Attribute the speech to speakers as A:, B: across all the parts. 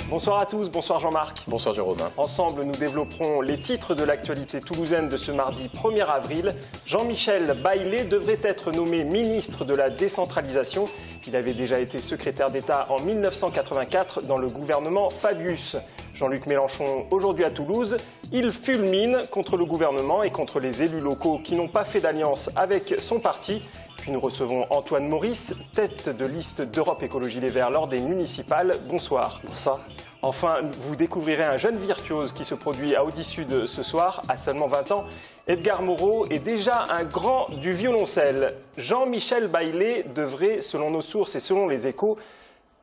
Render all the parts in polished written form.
A: Bonsoir à tous, bonsoir Jean-Marc.
B: Bonsoir Jérôme.
A: Ensemble, nous développerons les titres de l'actualité toulousaine de ce mardi 1er avril. Jean-Michel Baillet devrait être nommé ministre de la décentralisation. Il avait déjà été secrétaire d'État en 1984 dans le gouvernement Fabius. Jean-Luc Mélenchon, aujourd'hui à Toulouse, il fulmine contre le gouvernement et contre les élus locaux qui n'ont pas fait d'alliance avec son parti. Puis nous recevons Antoine Maurice, tête de liste d'Europe Écologie Les Verts lors des municipales. Bonsoir.
C: Bonsoir.
A: Enfin, vous découvrirez un jeune virtuose qui se produit à Audi-Sud ce soir, à seulement 20 ans. Edgar Moreau est déjà un grand du violoncelle. Jean-Michel Baillet devrait, selon nos sources et selon les Échos,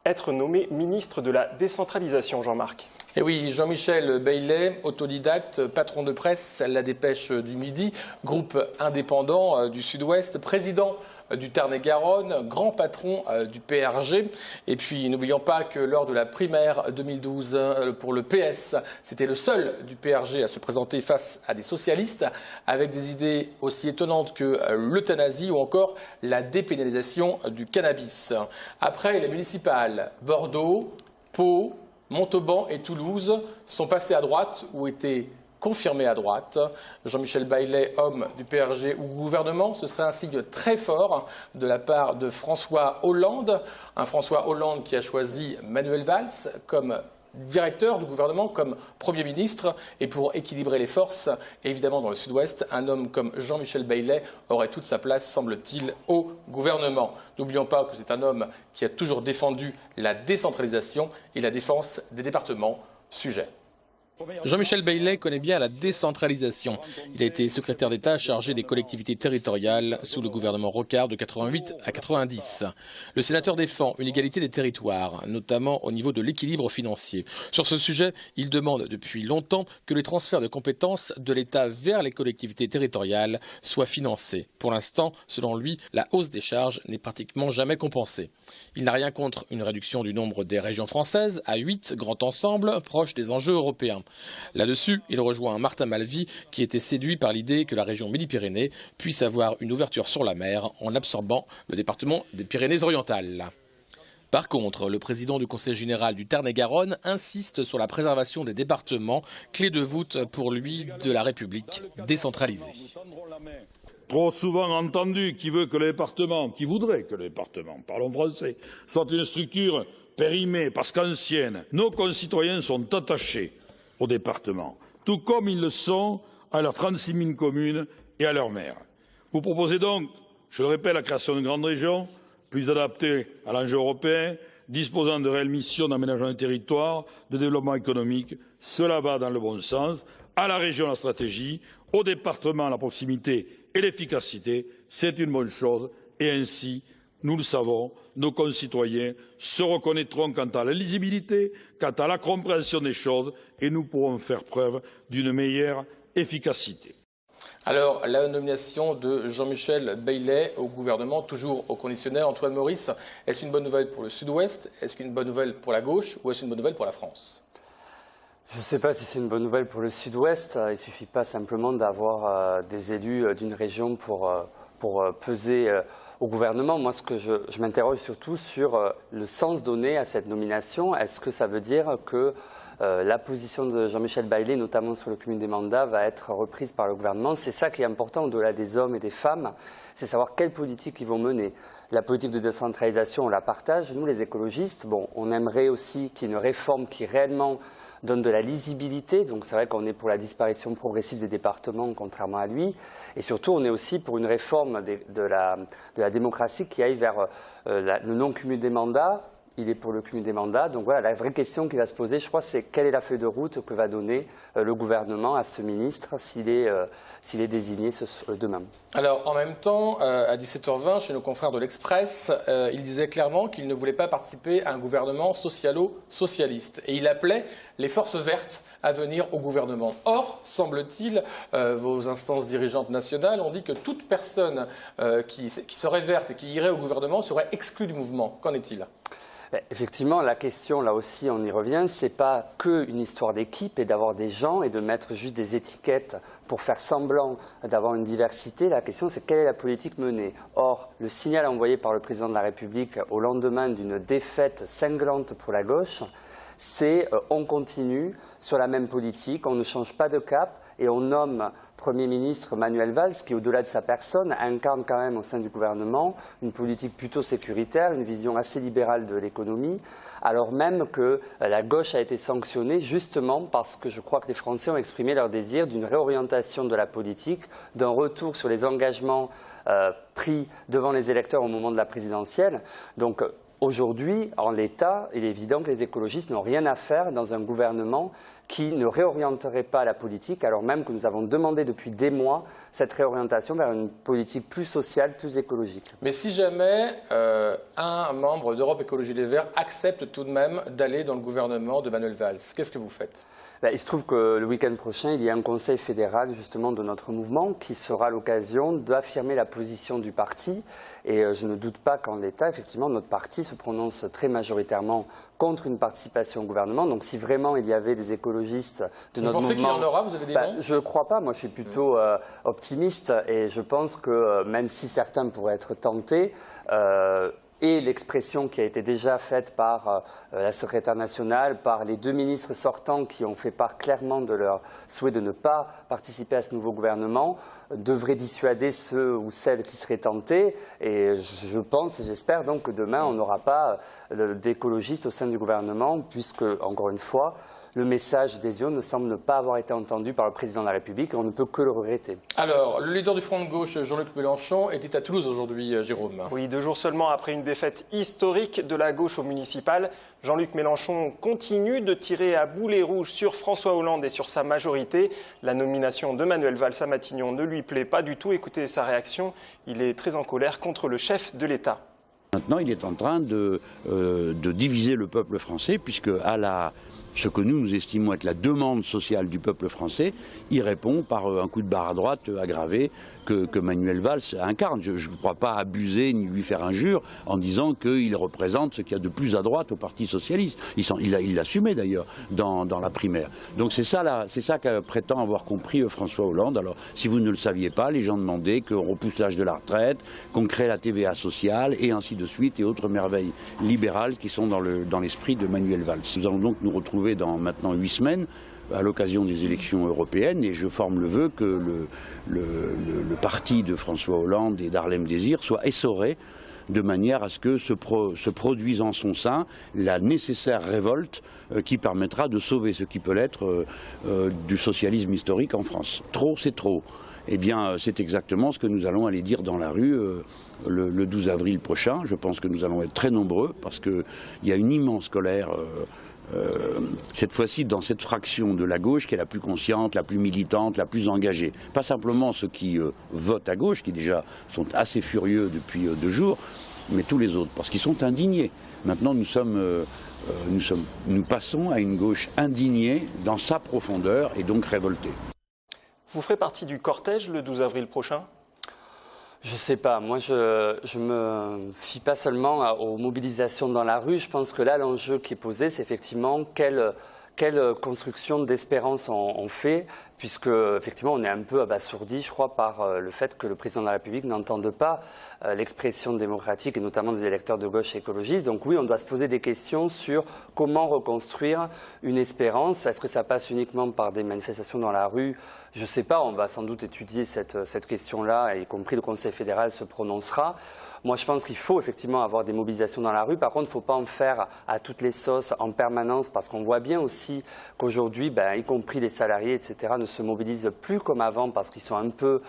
A: être nommé ministre de la décentralisation, Jean-Marc.
B: Et oui, Jean-Michel Baillet, autodidacte, patron de presse, La Dépêche du Midi, groupe indépendant du Sud-Ouest, président du Tarn-et-Garonne, grand patron du PRG. Et puis, n'oublions pas que lors de la primaire 2012 pour le PS, c'était le seul du PRG à se présenter face à des socialistes avec des idées aussi étonnantes que l'euthanasie ou encore la dépénalisation du cannabis. Après les municipales, Bordeaux, Pau, Montauban et Toulouse sont passés à droite ou étaient confirmés à droite. Jean-Michel Baillet, homme du PRG ou gouvernement, ce serait un signe très fort de la part de François Hollande. Un François Hollande qui a choisi Manuel Valls comme directeur du gouvernement, comme Premier ministre. Et pour équilibrer les forces, évidemment dans le Sud-Ouest, un homme comme Jean-Michel Baillet aurait toute sa place, semble-t-il, au gouvernement. N'oublions pas que c'est un homme qui a toujours défendu la décentralisation et la défense des départements. Sujet. Jean-Michel Baillet connaît bien la décentralisation. Il a été secrétaire d'État chargé des collectivités territoriales sous le gouvernement Rocard de 88 à 90. Le sénateur défend une égalité des territoires, notamment au niveau de l'équilibre financier. Sur ce sujet, il demande depuis longtemps que les transferts de compétences de l'État vers les collectivités territoriales soient financés. Pour l'instant, selon lui, la hausse des charges n'est pratiquement jamais compensée. Il n'a rien contre une réduction du nombre des régions françaises à 8 grands ensembles proches des enjeux européens. Là-dessus, il rejoint Martin Malvy qui était séduit par l'idée que la région Midi-Pyrénées puisse avoir une ouverture sur la mer en absorbant le département des Pyrénées-Orientales. Par contre, le président du Conseil général du Tarn-et-Garonne insiste sur la préservation des départements, clé de voûte pour lui de la République décentralisée.
D: Trop souvent entendu, qui voudrait que le département, parlons français, soit une structure périmée parce qu'ancienne. Nos concitoyens sont attachés au département, tout comme ils le sont à leurs 36 000 communes et à leurs maires. Vous proposez donc, je le répète, la création d'une grande région, plus adaptée à l'enjeu européen, disposant de réelles missions d'aménagement du territoire, de développement économique. Cela va dans le bon sens. À la région, la stratégie, au département, la proximité et l'efficacité. C'est une bonne chose et ainsi, nous le savons, nos concitoyens se reconnaîtront quant à la lisibilité, quant à la compréhension des choses et nous pourrons faire preuve d'une meilleure efficacité.
B: Alors, la nomination de Jean-Michel Baillet au gouvernement, toujours au conditionnel. Antoine Maurice, est-ce une bonne nouvelle pour le Sud-Ouest? Est-ce une bonne nouvelle pour la gauche ou est-ce une bonne nouvelle pour la France?
C: Je ne sais pas si c'est une bonne nouvelle pour le Sud-Ouest. Il ne suffit pas simplement d'avoir des élus d'une région pour peser au gouvernement. Moi, ce que je m'interroge surtout sur le sens donné à cette nomination. Est-ce que ça veut dire que la position de Jean-Michel Baillet, notamment sur le cumul des mandats, va être reprise par le gouvernement? C'est ça qui est important au-delà des hommes et des femmes, c'est savoir quelle politique ils vont mener. La politique de décentralisation, on la partage. Nous, les écologistes, on aimerait aussi qu'il y ait une réforme qui réellement donne de la lisibilité. Donc c'est vrai qu'on est pour la disparition progressive des départements, contrairement à lui. Et surtout, on est aussi pour une réforme de la démocratie qui aille vers le non-cumul des mandats. Il est pour le cumul des mandats. Donc voilà, la vraie question qui va se poser, je crois, c'est quelle est la feuille de route que va donner le gouvernement à ce ministre s'il est désigné demain.
B: Alors, en même temps, à 17h20, chez nos confrères de l'Express, il disait clairement qu'il ne voulait pas participer à un gouvernement socialo-socialiste. Et il appelait les forces vertes à venir au gouvernement. Or, semble-t-il, vos instances dirigeantes nationales ont dit que toute personne qui serait verte et qui irait au gouvernement serait exclue du mouvement. Qu'en est-il ?
C: Effectivement, la question, là aussi, on y revient, c'est pas qu'une histoire d'équipe et d'avoir des gens et de mettre juste des étiquettes pour faire semblant d'avoir une diversité. La question, c'est quelle est la politique menée. Or, le signal envoyé par le président de la République au lendemain d'une défaite cinglante pour la gauche, c'est on continue sur la même politique, on ne change pas de cap et on nomme Premier ministre Manuel Valls, qui au-delà de sa personne incarne quand même au sein du gouvernement une politique plutôt sécuritaire, une vision assez libérale de l'économie, alors même que la gauche a été sanctionnée justement parce que je crois que les Français ont exprimé leur désir d'une réorientation de la politique, d'un retour sur les engagements pris devant les électeurs au moment de la présidentielle. Donc aujourd'hui, en l'état, il est évident que les écologistes n'ont rien à faire dans un gouvernement qui ne réorienterait pas la politique, alors même que nous avons demandé depuis des mois cette réorientation vers une politique plus sociale, plus écologique.
B: Mais si jamais un membre d'Europe Écologie Les Verts accepte tout de même d'aller dans le gouvernement de Manuel Valls, qu'est-ce que vous faites ?
C: Il se trouve que le week-end prochain, il y a un conseil fédéral justement de notre mouvement qui sera l'occasion d'affirmer la position du parti. Et je ne doute pas qu'en l'état, effectivement, notre parti se prononce très majoritairement contre une participation au gouvernement. Donc si vraiment il y avait des écologistes de notre mouvement...
B: Vous pensez qu'il y en aura? Vous avez des noms?
C: Je ne crois pas. Moi, je suis plutôt optimiste. Et je pense que même si certains pourraient être tentés... et l'expression qui a été déjà faite par la secrétaire nationale, par les deux ministres sortants qui ont fait part clairement de leur souhait de ne pas participer à ce nouveau gouvernement, devrait dissuader ceux ou celles qui seraient tentés. Et je pense et j'espère donc que demain, on n'aura pas d'écologistes au sein du gouvernement, puisque, encore une fois, le message d'adhésion ne semble ne pas avoir été entendu par le président de la République et on ne peut que le regretter.
B: Alors, le leader du Front de gauche, Jean-Luc Mélenchon, était à Toulouse aujourd'hui, Jérôme.
A: Oui, 2 jours seulement après une défaite historique de la gauche au municipal, Jean-Luc Mélenchon continue de tirer à boulet rouge sur François Hollande et sur sa majorité. La nomination de Manuel Valls à Matignon ne lui plaît pas du tout. Écoutez sa réaction, il est très en colère contre le chef de l'État.
E: Maintenant, il est en train de diviser le peuple français, puisque ce que nous estimons être la demande sociale du peuple français, il répond par un coup de barre à droite aggravé que Manuel Valls incarne. Je ne crois pas abuser ni lui faire injure en disant qu'il représente ce qu'il y a de plus à droite au Parti socialiste. Il l'assumait d'ailleurs dans la primaire. Donc c'est ça que prétend avoir compris François Hollande. Alors si vous ne le saviez pas, les gens demandaient qu'on repousse l'âge de la retraite, qu'on crée la TVA sociale et ainsi de suite et autres merveilles libérales qui sont dans l'esprit de Manuel Valls. Nous allons donc nous retrouver dans maintenant 8 semaines à l'occasion des élections européennes et je forme le vœu que le parti de François Hollande et d'Harlem Désir soit essoré de manière à ce que se produise en son sein la nécessaire révolte qui permettra de sauver ce qui peut l'être du socialisme historique en France. Trop, c'est trop. Eh bien, c'est exactement ce que nous allons aller dire dans la rue le 12 avril prochain. Je pense que nous allons être très nombreux parce qu'il y a une immense colère cette fois-ci dans cette fraction de la gauche qui est la plus consciente, la plus militante, la plus engagée. Pas simplement ceux qui votent à gauche, qui déjà sont assez furieux depuis 2 jours, mais tous les autres, parce qu'ils sont indignés. Maintenant, nous passons à une gauche indignée dans sa profondeur et donc révoltée.
A: Vous ferez partie du cortège le 12 avril prochain ?
C: Je sais pas. Moi, je me fie pas seulement aux mobilisations dans la rue. Je pense que là, l'enjeu qui est posé, c'est effectivement quelle construction d'espérance on fait, puisque effectivement on est un peu abasourdi, je crois, par le fait que le président de la République n'entende pas l'expression démocratique et notamment des électeurs de gauche écologistes. Donc oui, on doit se poser des questions sur comment reconstruire une espérance. Est-ce que ça passe uniquement par des manifestations dans la rue ? Je ne sais pas, on va sans doute étudier cette question-là, y compris le Conseil fédéral se prononcera. Moi, je pense qu'il faut effectivement avoir des mobilisations dans la rue. Par contre, il ne faut pas en faire à toutes les sauces en permanence parce qu'on voit bien aussi qu'aujourd'hui, y compris les salariés, etc., ne se mobilisent plus comme avant parce qu'ils sont un peu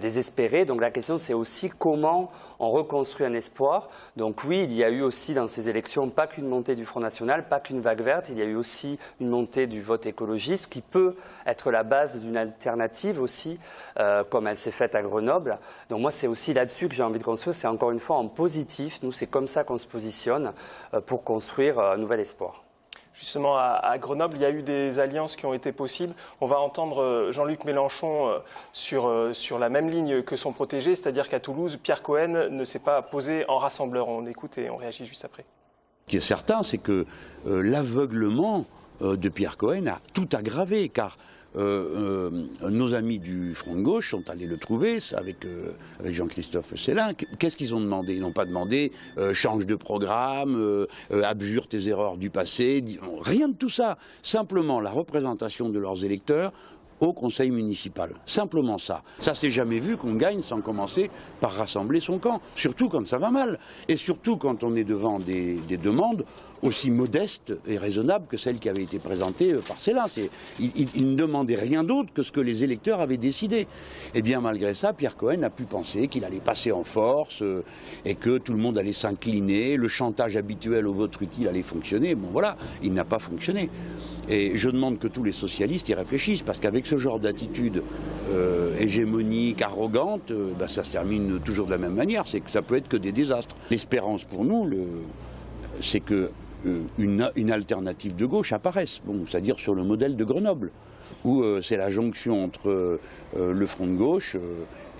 C: désespérés. Donc la question, c'est aussi comment on reconstruit un espoir. Donc oui, il y a eu aussi dans ces élections pas qu'une montée du Front National, pas qu'une vague verte. Il y a eu aussi une montée du vote écologiste qui peut être la base d'une alternative aussi, comme elle s'est faite à Grenoble. Donc moi, c'est aussi là-dessus que j'ai envie de construire. C'est encore une fois en positif. Nous, c'est comme ça qu'on se positionne pour construire un nouvel espoir.
A: Justement, à Grenoble, il y a eu des alliances qui ont été possibles. On va entendre Jean-Luc Mélenchon sur la même ligne que son protégé, c'est-à-dire qu'à Toulouse, Pierre Cohen ne s'est pas posé en rassembleur. On écoute et on réagit juste après.
E: Ce qui est certain, c'est que l'aveuglement de Pierre Cohen a tout aggravé, car nos amis du Front de gauche sont allés le trouver avec Jean-Christophe Célin. Qu'est-ce qu'ils ont demandé? Ils n'ont pas demandé change de programme, abjure tes erreurs du passé, rien de tout ça. Simplement la représentation de leurs électeurs au conseil municipal. Simplement ça. Ça s'est jamais vu qu'on gagne sans commencer par rassembler son camp. Surtout quand ça va mal. Et surtout quand on est devant des demandes aussi modestes et raisonnables que celles qui avaient été présentées par Célin. Il ne demandait rien d'autre que ce que les électeurs avaient décidé. Et bien malgré ça, Pierre Cohen a pu penser qu'il allait passer en force et que tout le monde allait s'incliner, le chantage habituel au vote utile allait fonctionner. Bon voilà, il n'a pas fonctionné. Et je demande que tous les socialistes y réfléchissent, parce qu'avec ce genre d'attitude hégémonique, arrogante, ça se termine toujours de la même manière, c'est que ça peut être que des désastres. L'espérance pour nous, c'est que une alternative de gauche apparaisse, c'est-à-dire sur le modèle de Grenoble, où c'est la jonction entre le Front de gauche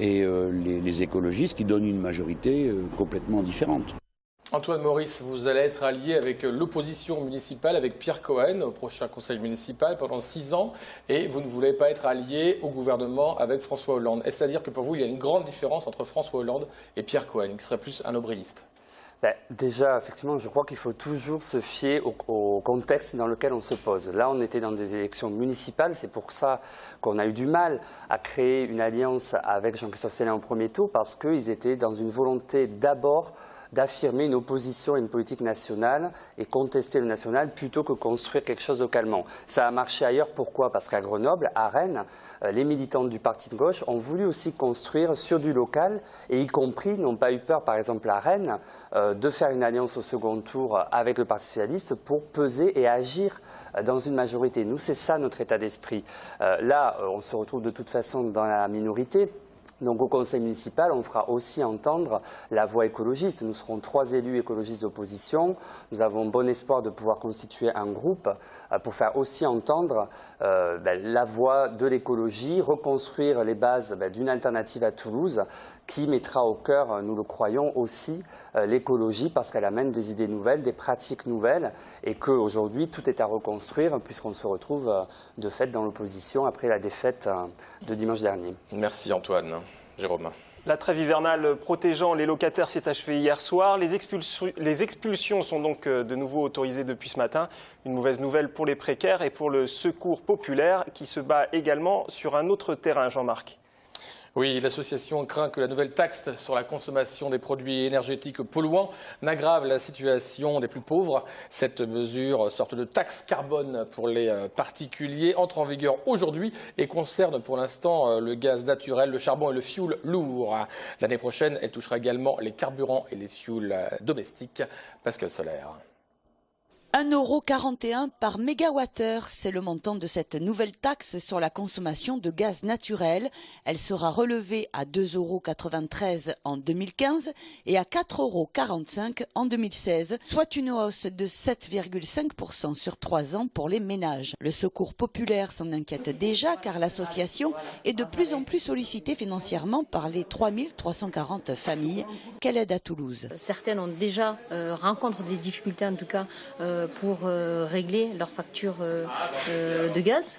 E: et les écologistes qui donne une majorité complètement différente.
B: Antoine Maurice, vous allez être allié avec l'opposition municipale, avec Pierre Cohen au prochain conseil municipal pendant 6 ans, et vous ne voulez pas être allié au gouvernement avec François Hollande. Est-ce à dire que pour vous, il y a une grande différence entre François Hollande et Pierre Cohen, qui serait plus un nombriliste?
C: Déjà, effectivement, je crois qu'il faut toujours se fier au contexte dans lequel on se pose. Là, on était dans des élections municipales, c'est pour ça qu'on a eu du mal à créer une alliance avec Jean-Christophe Célin au premier tour, parce qu'ils étaient dans une volonté d'abord d'affirmer une opposition à une politique nationale et contester le national plutôt que construire quelque chose localement. Ça a marché ailleurs, pourquoi? Parce qu'à Grenoble, à Rennes, les militants du parti de gauche ont voulu aussi construire sur du local, et y compris n'ont pas eu peur, par exemple à Rennes, de faire une alliance au second tour avec le Parti socialiste pour peser et agir dans une majorité. Nous, c'est ça notre état d'esprit. Là, on se retrouve de toute façon dans la minorité. Donc au conseil municipal, on fera aussi entendre la voix écologiste. Nous serons 3 élus écologistes d'opposition. Nous avons bon espoir de pouvoir constituer un groupe pour faire aussi entendre la voix de l'écologie, reconstruire les bases d'une alternative à Toulouse qui mettra au cœur, nous le croyons aussi, l'écologie, parce qu'elle amène des idées nouvelles, des pratiques nouvelles, et qu'aujourd'hui tout est à reconstruire puisqu'on se retrouve de fait dans l'opposition après la défaite de dimanche dernier.
B: Merci Antoine. Jérôme.
A: La trêve hivernale protégeant les locataires s'est achevée hier soir. Les expulsions sont donc de nouveau autorisées depuis ce matin. Une mauvaise nouvelle pour les précaires et pour le Secours populaire qui se bat également sur un autre terrain, Jean-Marc.
B: Oui, l'association craint que la nouvelle taxe sur la consommation des produits énergétiques polluants n'aggrave la situation des plus pauvres. Cette mesure, sorte de taxe carbone pour les particuliers, entre en vigueur aujourd'hui et concerne pour l'instant le gaz naturel, le charbon et le fioul lourd. L'année prochaine, elle touchera également les carburants et les fioul domestiques. Pascal Solaire.
F: 1,41 € par mégawattheure, c'est le montant de cette nouvelle taxe sur la consommation de gaz naturel. Elle sera relevée à 2,93 € en 2015 et à 4,45 € en 2016, soit une hausse de 7,5% sur 3 ans pour les ménages. Le Secours populaire s'en inquiète déjà car l'association est de plus en plus sollicitée financièrement par les 3340 familles qu'elle aide à Toulouse.
G: Certaines ont déjà rencontrent des difficultés en tout cas pour régler leur facture de gaz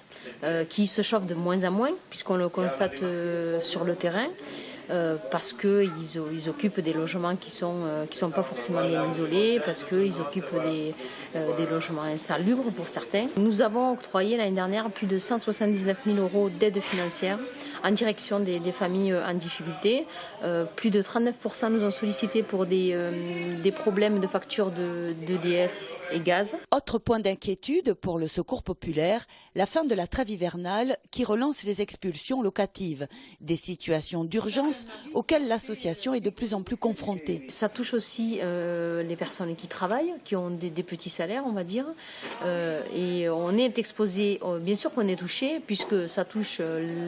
G: qui se chauffe de moins en moins puisqu'on le constate sur le terrain. Parce qu'ils occupent des logements qui sont pas forcément bien isolés, parce qu'ils occupent des logements insalubres pour certains. Nous avons octroyé l'année dernière plus de 179 000 € d'aide financière en direction des familles en difficulté. Plus de 39% nous ont sollicité pour des problèmes de facture d'EDF et gaz.
F: Autre point d'inquiétude pour le Secours populaire, la fin de la trêve hivernale qui relance les expulsions locatives, des situations d'urgence auxquelles l'association est de plus en plus confrontée.
G: Ça touche aussi les personnes qui travaillent, qui ont des petits salaires, on va dire, et on est exposé, bien sûr qu'on est touché, puisque ça touche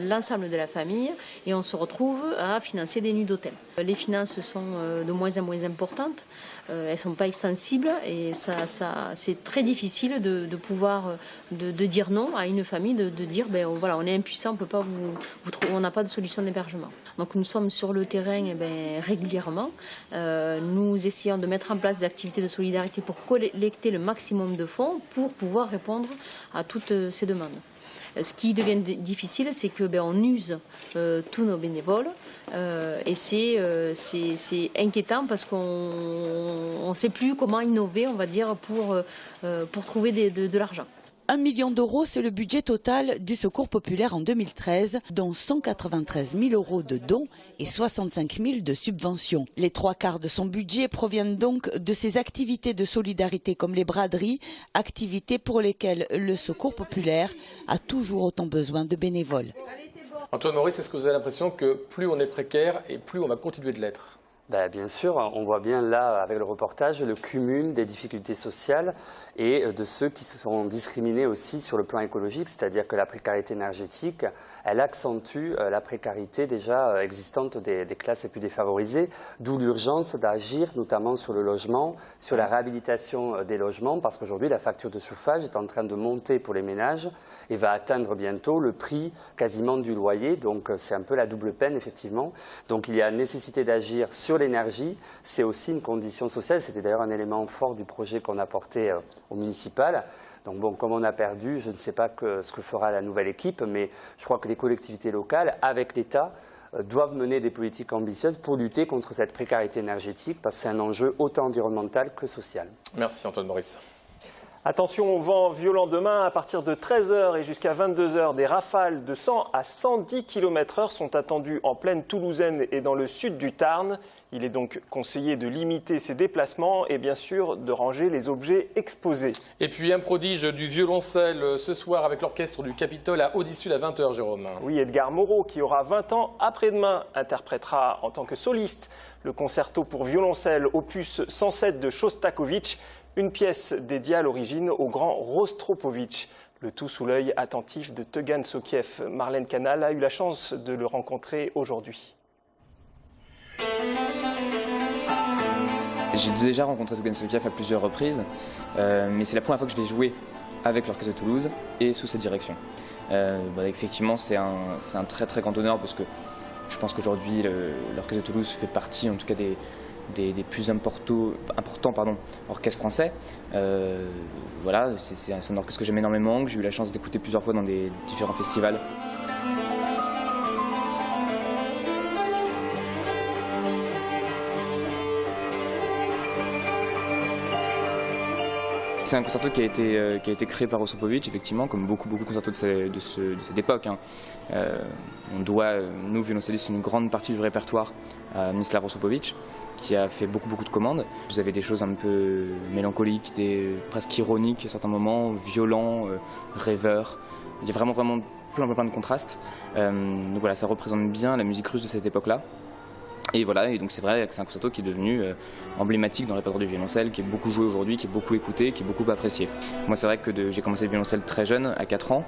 G: l'ensemble de la famille, et on se retrouve à financer des nuits d'hôtel. Les finances sont de moins en moins importantes, elles ne sont pas extensibles, et c'est très difficile de pouvoir de dire non à une famille, de dire ben voilà, on est impuissant, on peut pas on n'a pas de solution d'hébergement. Donc nous sommes sur le terrain régulièrement. Nous essayons de mettre en place des activités de solidarité pour collecter le maximum de fonds pour pouvoir répondre à toutes ces demandes. Ce qui devient difficile, c'est que on use tous nos bénévoles et c'est inquiétant parce qu'on ne sait plus comment innover, on va dire, pour trouver de l'argent.
F: 1 million d'euros, c'est le budget total du Secours populaire en 2013, dont 193 000 euros de dons et 65 000 de subventions. Les 3/4 de son budget proviennent donc de ses activités de solidarité comme les braderies, activités pour lesquelles le Secours populaire a toujours autant besoin de bénévoles.
B: Antoine Maurice, est-ce que vous avez l'impression que plus on est précaire et plus on va continuer de l'être ?
C: Bien sûr, on voit bien là, avec le reportage, le cumul des difficultés sociales et de ceux qui se sont discriminés aussi sur le plan écologique, c'est-à-dire que la précarité énergétique, elle accentue la précarité déjà existante des classes les plus défavorisées, d'où l'urgence d'agir notamment sur le logement, sur la réhabilitation des logements, parce qu'aujourd'hui la facture de chauffage est en train de monter pour les ménages et va atteindre bientôt le prix quasiment du loyer, donc c'est un peu la double peine effectivement. Donc il y a nécessité d'agir sur l'énergie, c'est aussi une condition sociale, c'était d'ailleurs un élément fort du projet qu'on a porté au municipal. Donc bon, comme on a perdu, je ne sais pas ce que fera la nouvelle équipe, mais je crois que les collectivités locales, avec l'État, doivent mener des politiques ambitieuses pour lutter contre cette précarité énergétique, parce que c'est un enjeu autant environnemental que social.
B: Merci Antoine Maurice.
A: Attention au vent violent demain, à partir de 13h et jusqu'à 22h, des rafales de 100 à 110 km/h sont attendues en plaine toulousaine et dans le sud du Tarn. Il est donc conseillé de limiter ses déplacements et bien sûr de ranger les objets exposés.
B: Et puis un prodige du violoncelle ce soir avec l'orchestre du Capitole à Audissul à 20h, Jérôme.
A: Oui, Edgar Moreau, qui aura 20 ans après-demain, interprétera en tant que soliste le concerto pour violoncelle opus 107 de Shostakovich, une pièce dédiée à l'origine au grand Rostropovitch. Le tout sous l'œil attentif de Tegan Sokiev. Marlène Canal a eu la chance de le rencontrer aujourd'hui.
H: J'ai déjà rencontré Tegan Sokiev à plusieurs reprises, mais c'est la première fois que je vais jouer avec l'Orchestre de Toulouse et sous sa direction. Effectivement, c'est un très très grand honneur parce que je pense qu'aujourd'hui l'Orchestre de Toulouse fait partie en tout cas des plus importants orchestres français. Voilà, c'est un orchestre que j'aime énormément, que j'ai eu la chance d'écouter plusieurs fois dans des différents festivals. C'est un concerto qui a été créé par Rostropovitch, effectivement, comme beaucoup de concertos de cette époque. On doit, nous, violoncellistes, une grande partie du répertoire à Miroslav Rostropovitch, qui a fait beaucoup de commandes. Vous avez des choses un peu mélancoliques, presque ironiques à certains moments, violents, rêveurs. Il y a vraiment plein de contrastes. Donc voilà, ça représente bien la musique russe de cette époque-là. Et voilà, et donc c'est vrai que c'est un concerto qui est devenu emblématique dans le répertoire du violoncelle, qui est beaucoup joué aujourd'hui, qui est beaucoup écouté, qui est beaucoup apprécié. Moi c'est vrai que j'ai commencé le violoncelle très jeune, à 4 ans.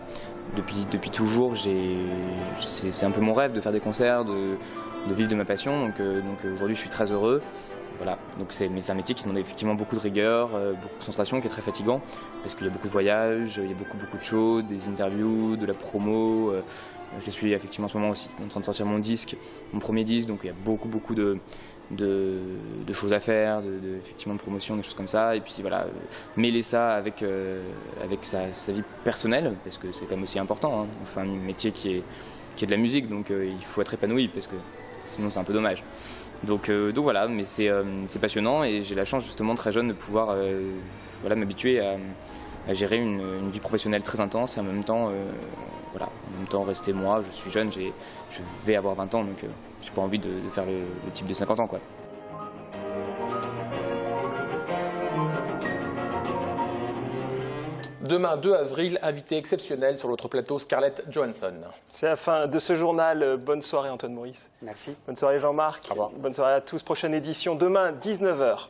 H: Depuis toujours, c'est un peu mon rêve de faire des concerts, de vivre de ma passion, donc aujourd'hui je suis très heureux. Voilà, mais c'est un métier qui demande effectivement beaucoup de rigueur, beaucoup de concentration, qui est très fatigant, parce qu'il y a beaucoup de voyages, il y a beaucoup de choses, des interviews, de la promo. Je suis effectivement en ce moment aussi en train de sortir mon premier disque, donc il y a beaucoup de choses à faire, effectivement de promotion, des choses comme ça. Et puis voilà, mêler ça avec sa vie personnelle, parce que c'est quand même aussi important. Hein. Enfin, un métier qui est de la musique, donc il faut être épanoui, parce que sinon c'est un peu dommage. Donc voilà, mais c'est passionnant et j'ai la chance justement très jeune de pouvoir m'habituer à gérer une vie professionnelle très intense et en même temps rester moi. Je suis jeune, je vais avoir 20 ans, donc j'ai pas envie de faire le type de 50 ans, quoi.
B: Demain, 2 avril, invité exceptionnel sur notre plateau, Scarlett Johansson.
A: C'est la fin de ce journal. Bonne soirée Antoine Maurice.
C: Merci.
A: Bonne soirée Jean-Marc.
B: Au revoir.
A: Bonne soirée à tous. Prochaine édition demain, 19h.